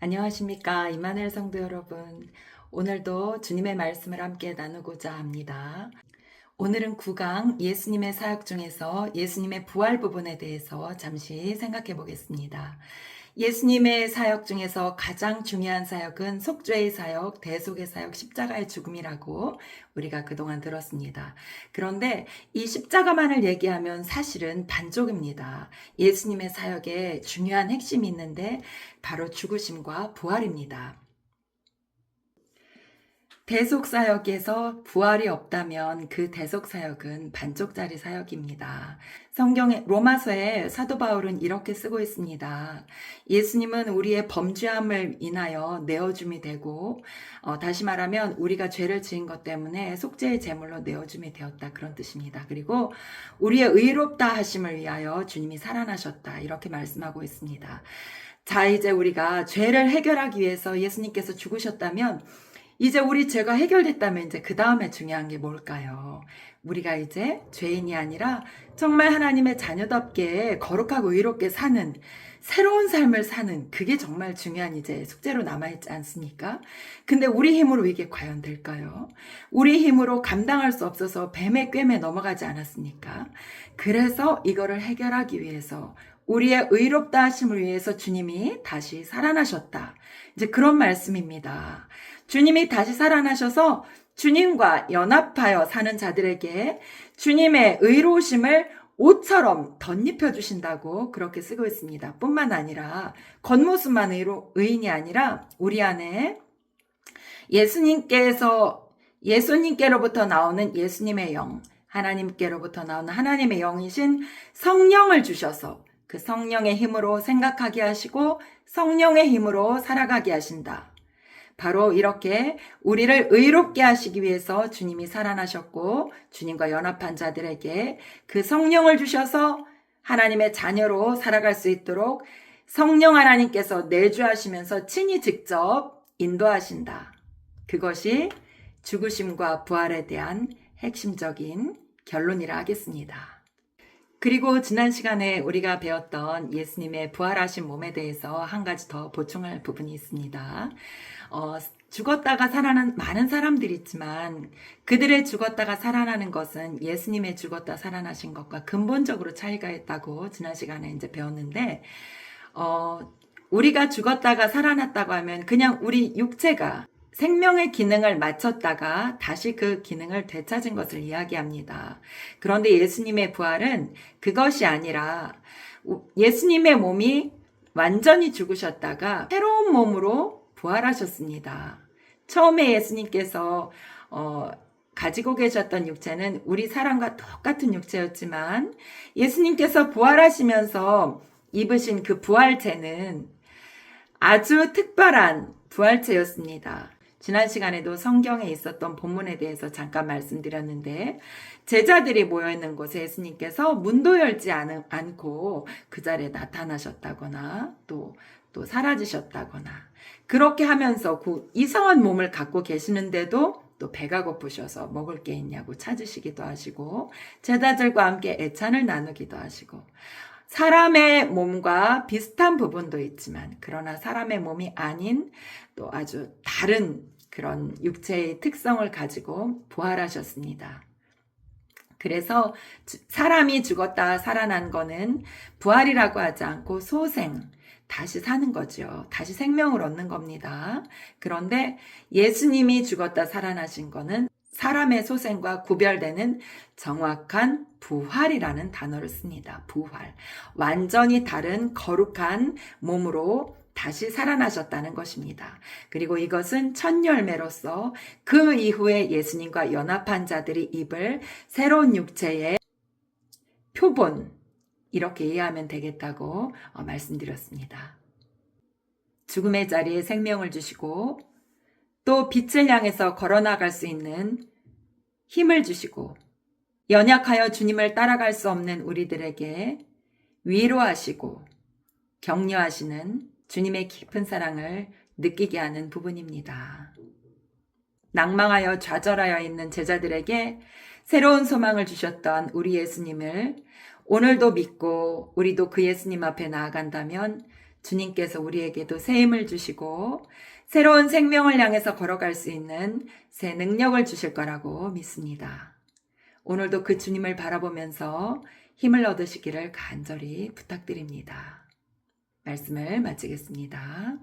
안녕하십니까. 임마누엘 성도 여러분. 오늘도 주님의 말씀을 함께 나누고자 합니다. 오늘은 9강 예수님의 사역 중에서 예수님의 부활 부분에 대해서 잠시 생각해 보겠습니다. 예수님의 사역 중에서 가장 중요한 사역은 속죄의 사역, 대속의 사역, 십자가의 죽음이라고 우리가 그동안 들었습니다. 그런데 이 십자가만을 얘기하면 사실은 반쪽입니다. 예수님의 사역에 중요한 핵심이 있는데 바로 죽으심과 부활입니다. 대속사역에서 부활이 없다면 그 대속사역은 반쪽짜리 사역입니다. 성경의 로마서에 사도 바울은 이렇게 쓰고 있습니다. 예수님은 우리의 범죄함을 인하여 내어줌이 되고 다시 말하면 우리가 죄를 지은 것 때문에 속죄의 제물로 내어줌이 되었다, 그런 뜻입니다. 그리고 우리의 의롭다 하심을 위하여 주님이 살아나셨다, 이렇게 말씀하고 있습니다. 자, 이제 우리가 죄를 해결하기 위해서 예수님께서 죽으셨다면 이제 우리 죄가 해결됐다면 이제 그 다음에 중요한 게 뭘까요? 우리가 이제 죄인이 아니라 정말 하나님의 자녀답게 거룩하고 의롭게 사는 새로운 삶을 사는, 그게 정말 중요한 이제 숙제로 남아있지 않습니까? 근데 우리 힘으로 이게 과연 될까요? 우리 힘으로 감당할 수 없어서 뱀의 꿰매 넘어가지 않았습니까? 그래서 이거를 해결하기 위해서 우리의 의롭다 하심을 위해서 주님이 다시 살아나셨다, 이제 그런 말씀입니다. 주님이 다시 살아나셔서 주님과 연합하여 사는 자들에게 주님의 의로우심을 옷처럼 덧입혀 주신다고 그렇게 쓰고 있습니다. 뿐만 아니라 겉모습만 의인이 아니라 우리 안에 예수님께로부터 나오는 예수님의 영, 하나님께로부터 나오는 하나님의 영이신 성령을 주셔서 그 성령의 힘으로 생각하게 하시고 성령의 힘으로 살아가게 하신다. 바로 이렇게 우리를 의롭게 하시기 위해서 주님이 살아나셨고 주님과 연합한 자들에게 그 성령을 주셔서 하나님의 자녀로 살아갈 수 있도록 성령 하나님께서 내주하시면서 친히 직접 인도하신다. 그것이 죽으심과 부활에 대한 핵심적인 결론이라 하겠습니다. 그리고 지난 시간에 우리가 배웠던 예수님의 부활하신 몸에 대해서 한 가지 더 보충할 부분이 있습니다. 죽었다가 살아난 많은 사람들이 있지만 그들의 죽었다가 살아나는 것은 예수님의 죽었다 살아나신 것과 근본적으로 차이가 있다고 지난 시간에 이제 배웠는데, 우리가 죽었다가 살아났다고 하면 그냥 우리 육체가 생명의 기능을 마쳤다가 다시 그 기능을 되찾은 것을 이야기합니다. 그런데 예수님의 부활은 그것이 아니라 예수님의 몸이 완전히 죽으셨다가 새로운 몸으로 부활하셨습니다. 처음에 예수님께서 가지고 계셨던 육체는 우리 사람과 똑같은 육체였지만 예수님께서 부활하시면서 입으신 그 부활체는 아주 특별한 부활체였습니다. 지난 시간에도 성경에 있었던 본문에 대해서 잠깐 말씀드렸는데, 제자들이 모여있는 곳에 예수님께서 문도 열지 않고 그 자리에 나타나셨다거나 또 사라지셨다거나 그렇게 하면서 그 이상한 몸을 갖고 계시는데도 또 배가 고프셔서 먹을 게 있냐고 찾으시기도 하시고 제자들과 함께 애찬을 나누기도 하시고, 사람의 몸과 비슷한 부분도 있지만 그러나 사람의 몸이 아닌 또 아주 다른 그런 육체의 특성을 가지고 부활하셨습니다. 그래서 사람이 죽었다 살아난 거는 부활이라고 하지 않고 소생, 다시 사는 거죠. 다시 생명을 얻는 겁니다. 그런데 예수님이 죽었다 살아나신 거는 사람의 소생과 구별되는 정확한 부활이라는 단어를 씁니다. 부활. 완전히 다른 거룩한 몸으로 다시 살아나셨다는 것입니다. 그리고 이것은 첫 열매로서 그 이후에 예수님과 연합한 자들이 입을 새로운 육체의 표본, 이렇게 이해하면 되겠다고 말씀드렸습니다. 죽음의 자리에 생명을 주시고 또 빛을 향해서 걸어나갈 수 있는 힘을 주시고 연약하여 주님을 따라갈 수 없는 우리들에게 위로하시고 격려하시는 주님의 깊은 사랑을 느끼게 하는 부분입니다. 낭망하여 좌절하여 있는 제자들에게 새로운 소망을 주셨던 우리 예수님을 오늘도 믿고 우리도 그 예수님 앞에 나아간다면 주님께서 우리에게도 새 힘을 주시고 새로운 생명을 향해서 걸어갈 수 있는 새 능력을 주실 거라고 믿습니다. 오늘도 그 주님을 바라보면서 힘을 얻으시기를 간절히 부탁드립니다. 말씀을 마치겠습니다.